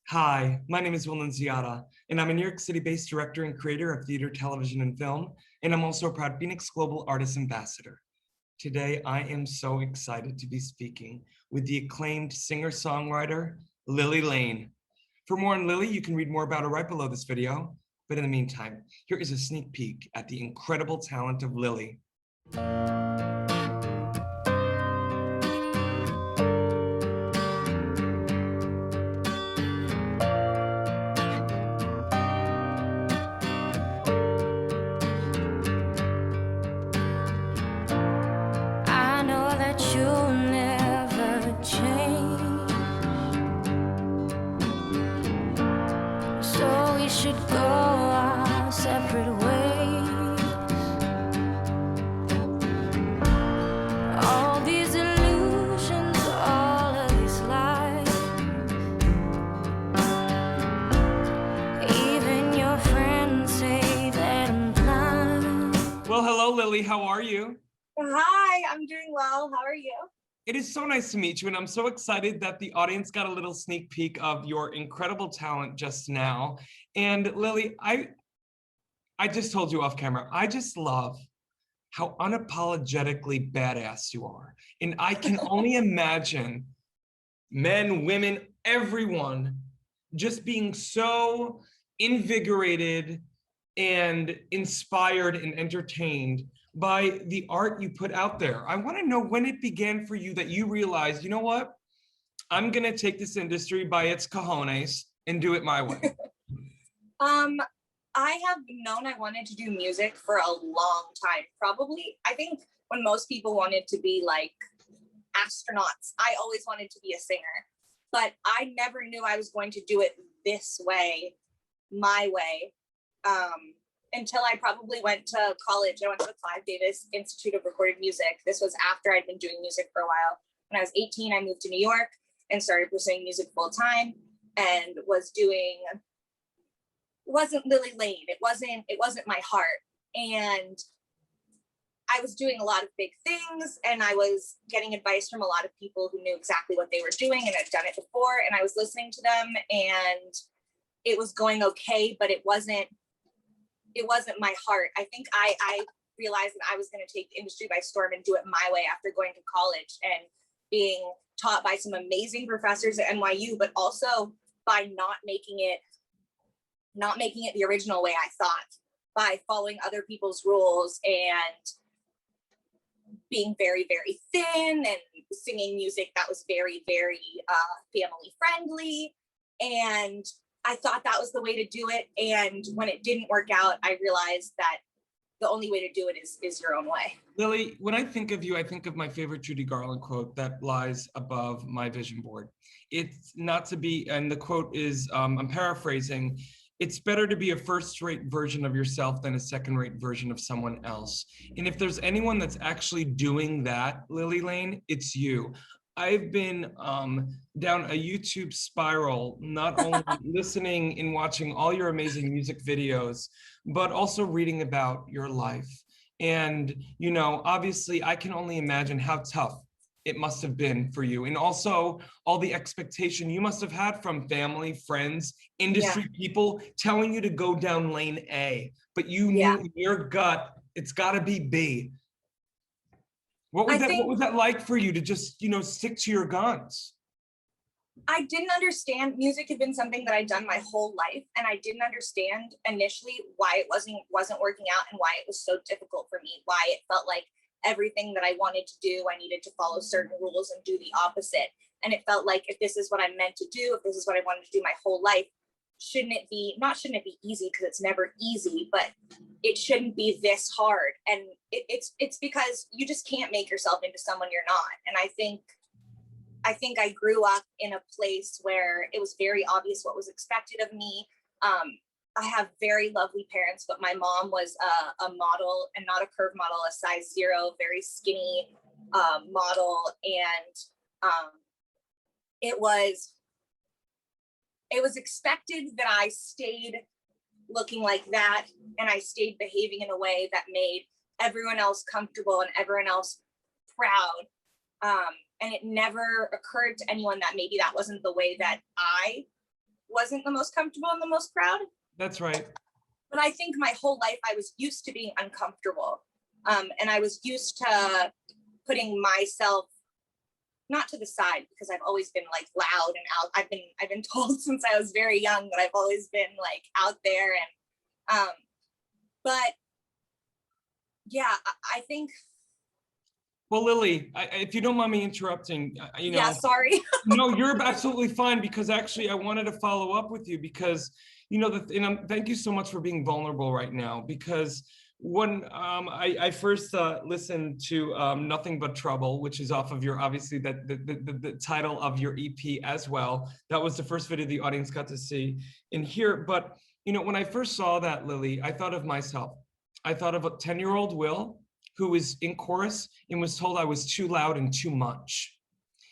Hi, my name is Will Nunziata, and I'm a New York City-based director and creator of theater, television, and film, and I'm also a proud FENIX Global Artist Ambassador. Today, I am so excited to be speaking with the acclaimed singer-songwriter, Lily Lane. For more on Lily, you can read more about her right below this video, but in the meantime, here is a sneak peek at the incredible talent of Lily. Well, hello, Lily. How are you? Hi, I'm doing well. How are you? It is so nice to meet you, and I'm so excited that the audience got a little sneak peek of your incredible talent just now. And Lily, I just told you off camera, I just love how unapologetically badass you are. And I can only imagine men, women, everyone just being so invigorated and inspired and entertained by the art you put out there. I want to know when it began for you that you realized, you know what? I'm going to take this industry by its cojones and do it my way. I have known I wanted to do music for a long time. Probably, I think when most people wanted to be like astronauts, I always wanted to be a singer. But I never knew I was going to do it this way, my way. Until I probably went to college. I went to the Clive Institute of Recorded Music. This was after I'd been doing music for a while. When I was 18, I moved to New York and started pursuing music full time, and wasn't Lily Lane. It wasn't my heart. And I was doing a lot of big things, and I was getting advice from a lot of people who knew exactly what they were doing and had done it before. And I was listening to them, and it was going okay, but it wasn't my heart. I think I realized that I was going to take the industry by storm and do it my way after going to college and being taught by some amazing professors at NYU, but also by not making it the original way I thought, by following other people's rules and being very, very thin and singing music that was very, very family friendly. And I thought that was the way to do it. And when it didn't work out, I realized that the only way to do it is your own way. Lily, when I think of you, I think of my favorite Judy Garland quote that lies above my vision board. It's not to be, and the quote is, I'm paraphrasing, it's better to be a first-rate version of yourself than a second-rate version of someone else. And if there's anyone that's actually doing that, Lily Lane, it's you. I've been down a YouTube spiral, not only listening and watching all your amazing music videos, but also reading about your life. And, you know, obviously I can only imagine how tough it must have been for you. And also all the expectation you must have had from family, friends, industry people telling you to go down lane A, but you knew in your gut, it's gotta be B. What was that like for you to just, you know, stick to your guns? I didn't understand. Music had been something that I'd done my whole life, and I didn't understand initially why it wasn't working out and why it was so difficult for me, why it felt like everything that I wanted to do, I needed to follow certain rules and do the opposite. And it felt like if this is what I'm meant to do, if this is what I wanted to do my whole life, shouldn't it be easy, because it's never easy, but it shouldn't be this hard. And it's because you just can't make yourself into someone you're not. And I think I grew up in a place where it was very obvious what was expected of me. I have very lovely parents, but my mom was a model, and not a curve model, a size 0, very skinny model. And it was expected that I stayed looking like that, and I stayed behaving in a way that made everyone else comfortable and everyone else proud. And it never occurred to anyone that maybe that wasn't the way that I wasn't the most comfortable and the most proud. That's right. But I think my whole life I was used to being uncomfortable. And I was used to putting myself not to the side, because I've always been like loud and out. I've been told since I was very young that I've always been like out there, and but yeah, I think. Well, Lily, if you don't mind me interrupting, you know. Yeah, sorry. No, you're absolutely fine, because actually I wanted to follow up with you because, you know, thank you so much for being vulnerable right now, because when I first listened to Nothin But Trouble, which is off of your, obviously, the title of your EP as well. That was the first video the audience got to see and hear. But, you know, when I first saw that, Lily, I thought of myself. I thought of a 10-year-old Will who was in chorus and was told I was too loud and too much.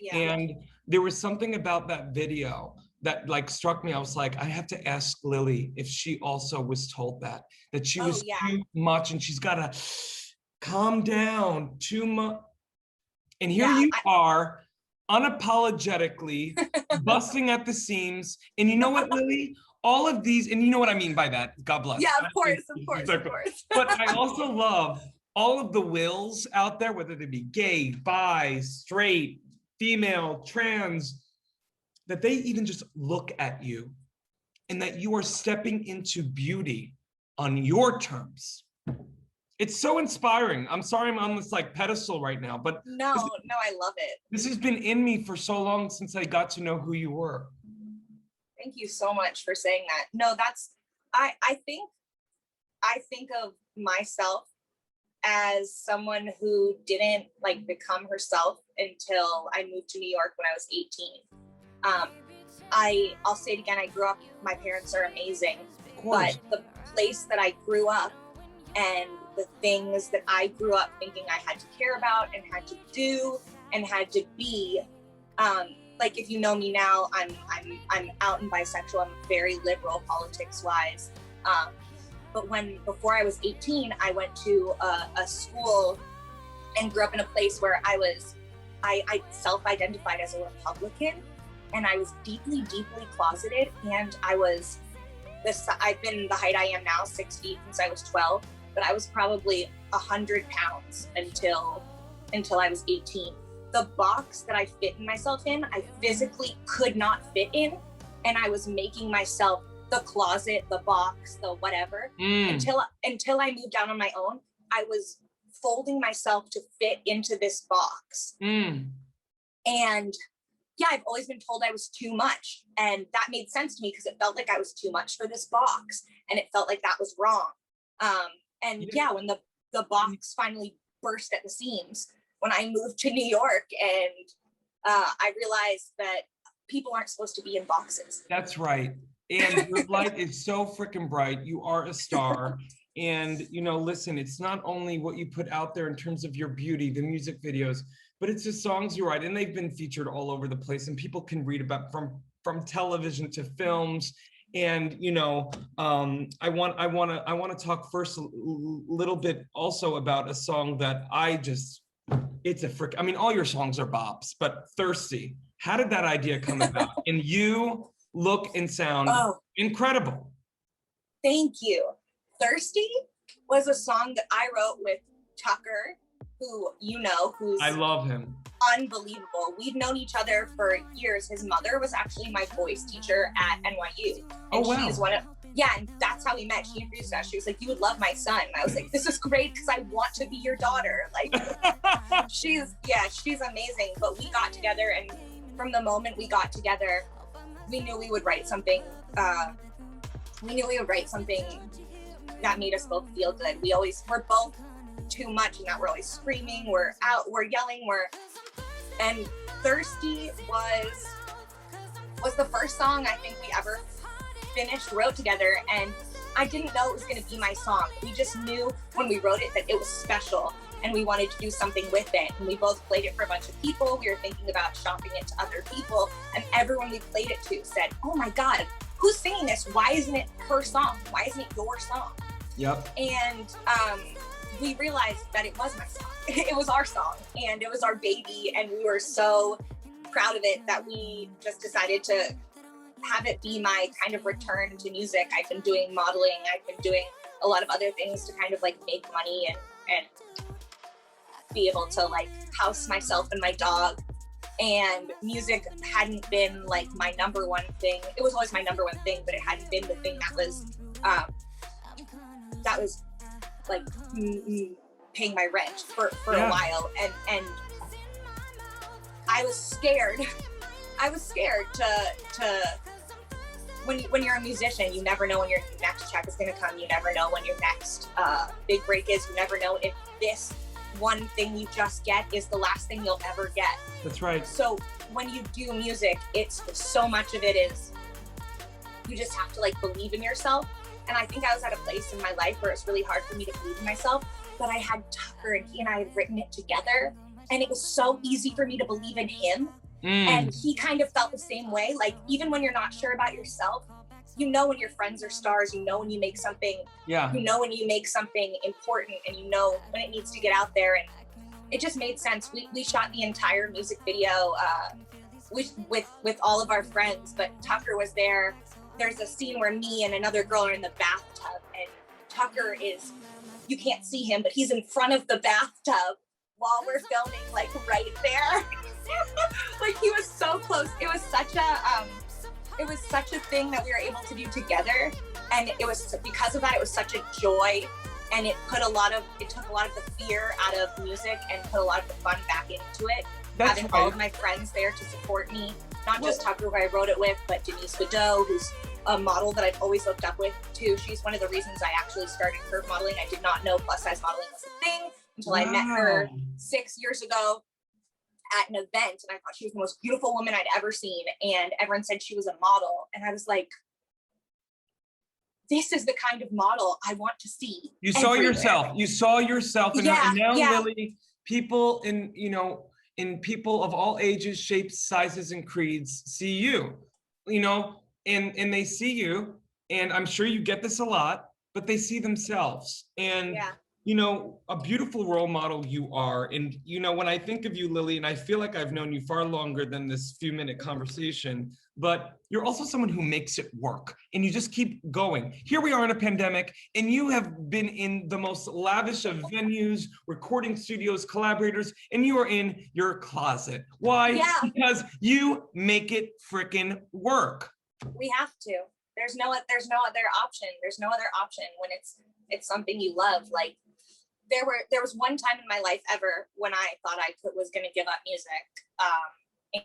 Yeah. And there was something about that video that like struck me. I was like, I have to ask Lily if she also was told that she was too much and she's gotta calm down too much. And here you are unapologetically busting at the seams. And you know what, Lily? All of these, and you know what I mean by that, God bless. Yeah, of course. But I also love all of the Wills out there, whether they be gay, bi, straight, female, trans, that they even just look at you and that you are stepping into beauty on your terms. It's so inspiring. I'm sorry I'm on this like pedestal right now, but no, I love it. This has been in me for so long since I got to know who you were. Thank you so much for saying that. No, I think of myself as someone who didn't like become herself until I moved to New York when I was 18. I'll say it again, I grew up, my parents are amazing, but the place that I grew up and the things that I grew up thinking I had to care about and had to do and had to be, like if you know me now, I'm out and bisexual. I'm very liberal politics wise. But before I was 18, I went to a school and grew up in a place where I self-identified as a Republican, and I was deeply, deeply closeted. And I've been the height I am now, 6 feet, since I was 12, but I was probably 100 pounds until I was 18. The box that I fit myself in, I physically could not fit in. And I was making myself the closet, the box, the whatever, until I moved out on my own. I was folding myself to fit into this box. And yeah, I've always been told I was too much. And that made sense to me because it felt like I was too much for this box. And it felt like that was wrong. And yeah, when the box finally burst at the seams, when I moved to New York, and I realized that people aren't supposed to be in boxes. That's right. And your light is so freaking bright. You are a star. And, you know, listen, it's not only what you put out there in terms of your beauty, the music videos, but it's the songs you write. And they've been featured all over the place. And people can read about from television to films. And, you know, I want to talk first a little bit also about a song that I mean, all your songs are bops, but Thirsty. How did that idea come about? And you look and sound incredible. Thank you. Thirsty was a song that I wrote with Tukker, who who's I love him. Unbelievable. We've known each other for years. His mother was actually my voice teacher at NYU. And she's and that's how we met. She introduced us. She was like, "You would love my son." And I was like, "This is great because I want to be your daughter." Like, she's amazing. But we got together, and from the moment we got together, we knew we would write something. That made us both feel good. We're both too much, and that we're always screaming, we're out, we're yelling, and Thirsty was the first song I think we ever wrote together, and I didn't know it was going to be my song. We just knew when we wrote it that it was special, and we wanted to do something with it. And we both played it for a bunch of people. We were thinking about shopping it to other people, and everyone we played it to said, "Oh my God, who's singing this? Why isn't it her song? Why isn't it your song?" Yep. And we realized that it was my song. It was our song, and it was our baby, and we were so proud of it that we just decided to have it be my kind of return to music. I've been doing modeling. I've been doing a lot of other things to kind of like make money and be able to like house myself and my dog. And music hadn't been like my number one thing. It was always my number one thing, but it hadn't been the thing that was like paying my rent for a while. And I was scared. I was scared to when you're a musician, you never know when your next check is gonna come. You never know when your next big break is. You never know if this one thing you just get is the last thing you'll ever get. That's right. So when you do music, it's so much of it is you just have to like believe in yourself. And I think I was at a place in my life where it's really hard for me to believe in myself, but I had Tukker and he and I had written it together, and it was so easy for me to believe in him. And he kind of felt the same way. Like, even when you're not sure about yourself, you know when your friends are stars, you know when you make something, you know when you make something important, and you know when it needs to get out there. And it just made sense. We shot the entire music video with all of our friends, but Tukker was there. There's a scene where me and another girl are in the bathtub, and Tukker is, you can't see him, but he's in front of the bathtub while we're filming, like right there. Like, he was so close. It was such a thing that we were able to do together, and it was because of that. It was such a joy, and it took a lot of the fear out of music and put a lot of the fun back into it. That's Having right. all of my friends there to support me, not just Tukker, who I wrote it with, but Denise Bidot, who's a model that I've always looked up with too. She's one of the reasons I actually started curve modeling. I did not know plus size modeling was a thing until I met her 6 years ago at an event, and I thought she was the most beautiful woman I'd ever seen, and everyone said she was a model, and I was like, this is the kind of model I want to see. You saw yourself, and now Lily, people in people of all ages, shapes, sizes, and creeds see you, and they see you, and I'm sure you get this a lot, but they see themselves. And a beautiful role model you are. And when I think of you, Lily, and I feel like I've known you far longer than this few-minute conversation, but you're also someone who makes it work, and you just keep going. Here we are in a pandemic, and you have been in the most lavish of venues, recording studios, collaborators, and you are in your closet. Why? Yeah. Because you make it freaking work. We have to. There's no other option. There's no other option when it's something you love. Like, there was one time in my life ever when I thought I was going to give up music,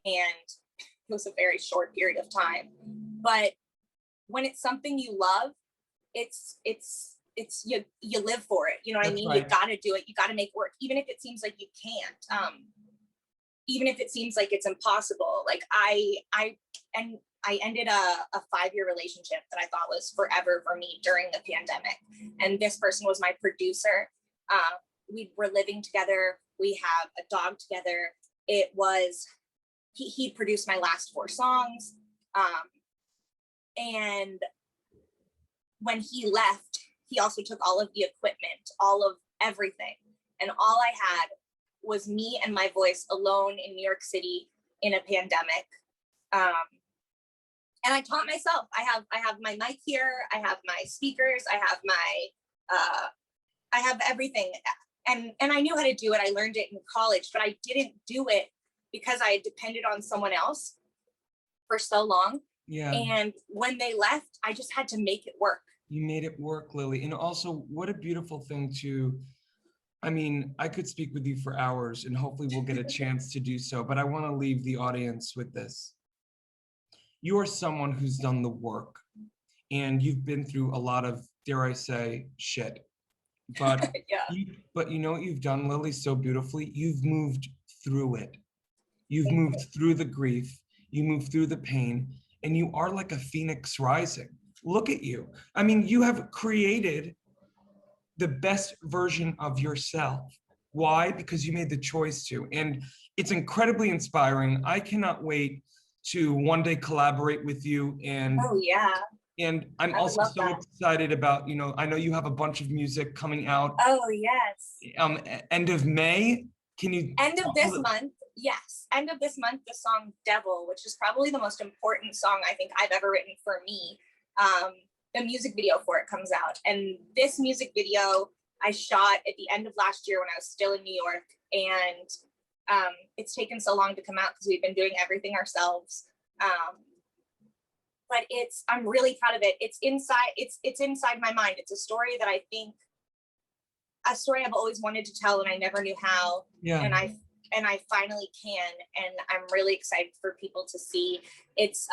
and it was a very short period of time. But when it's something you love, it's you live for it. You know what I mean? Right. You got to do it. You got to make it work, even if it seems like you can't. Even if it seems like it's impossible. Like I ended a 5-year relationship that I thought was forever for me during the pandemic, and this person was my producer. We were living together. We have a dog together. It was, he produced my last 4 songs. And when he left, he also took all of the equipment, all of everything. And all I had was me and my voice alone in New York City in a pandemic. And I taught myself. I have my mic here. I have my speakers. I have everything. And I knew how to do it. I learned it in college, but I didn't do it because I had depended on someone else for so long. Yeah. And when they left, I just had to make it work. You made it work, Lily. And also, what a beautiful thing I could speak with you for hours, and hopefully we'll get a chance to do so, but I want to leave the audience with this. You are someone who's done the work, and you've been through a lot of, dare I say, shit. But you know what you've done, Lily, so beautifully? You've moved through it. You've moved through the grief. You moved through the pain, and you are like a phoenix rising. Look at you. I mean, you have created the best version of yourself. Why? Because you made the choice to. And it's incredibly inspiring. I cannot wait to one day collaborate with you. And and I'm also so excited about, I know you have a bunch of music coming out. Oh, yes. End of May. Can you? End of this month. Yes, end of this month, the song Devil, which is probably the most important song I think I've ever written for me. The music video for it comes out. And this music video I shot at the end of last year when I was still in New York. And it's taken so long to come out because we've been doing everything ourselves. But I'm really proud of it. It's inside my mind. It's a story that I think, a story I've always wanted to tell and I never knew how. Yeah. And I finally can, and I'm really excited for people to see. It's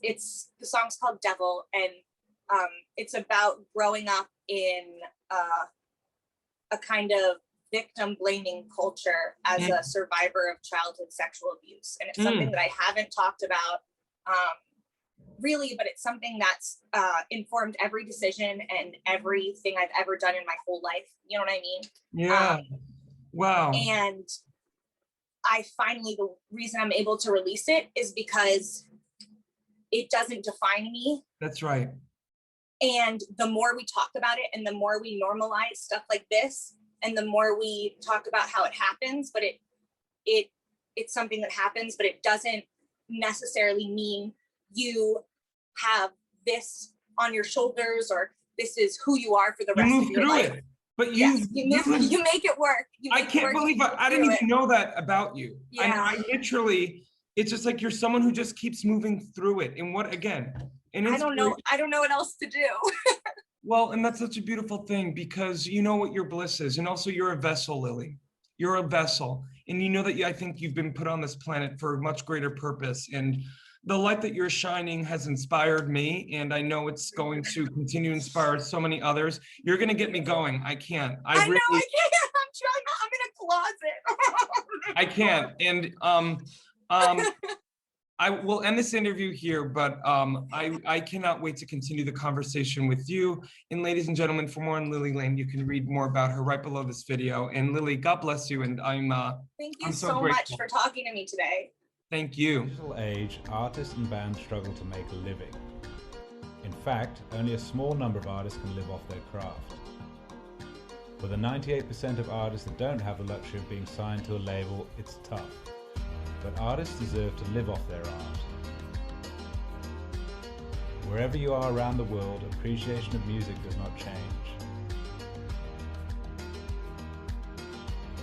the song's called Devil, and it's about growing up in a kind of victim blaming culture as a survivor of childhood sexual abuse. And it's something that I haven't talked about really, but it's something that's informed every decision and everything I've ever done in my whole life. You know what I mean? Yeah. Wow. And the reason I'm able to release it is because it doesn't define me. That's right. And the more we talk about it and the more we normalize stuff like this and the more we talk about how it happens, but it's something that happens, but it doesn't necessarily mean you have this on your shoulders or this is who you are for the rest of your life. But you make it work. I can't believe I didn't even know that about you. Yeah. I literally, it's just like you're someone who just keeps moving through it. And what, again, and I don't know what else to do. Well, and that's such a beautiful thing because you know what your bliss is. And also you're a vessel, Lily. You're a vessel. And you know that I think you've been put on this planet for a much greater purpose. And the light that you're shining has inspired me. And I know it's going to continue to inspire so many others. You're going to get me going. I can't. I know I can't. I'm trying. I'm in a closet. I can't. And I will end this interview here, but I cannot wait to continue the conversation with you. And ladies and gentlemen, for more on Lily Lane, you can read more about her right below this video. And Lily, God bless you. And thank you so much for talking to me today. Thank you. In the digital age, artists and bands struggle to make a living. In fact, only a small number of artists can live off their craft. For the 98% of artists that don't have the luxury of being signed to a label, it's tough. But artists deserve to live off their art. Wherever you are around the world, appreciation of music does not change.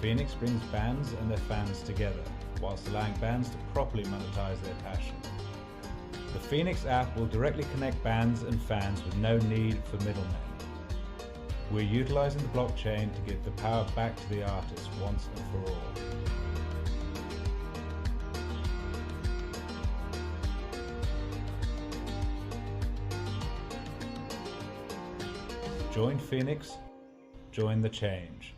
FENIX brings bands and their fans together, whilst allowing bands to properly monetize their passion. The FENIX app will directly connect bands and fans with no need for middlemen. We're utilizing the blockchain to give the power back to the artist once and for all. Join FENIX, join the change.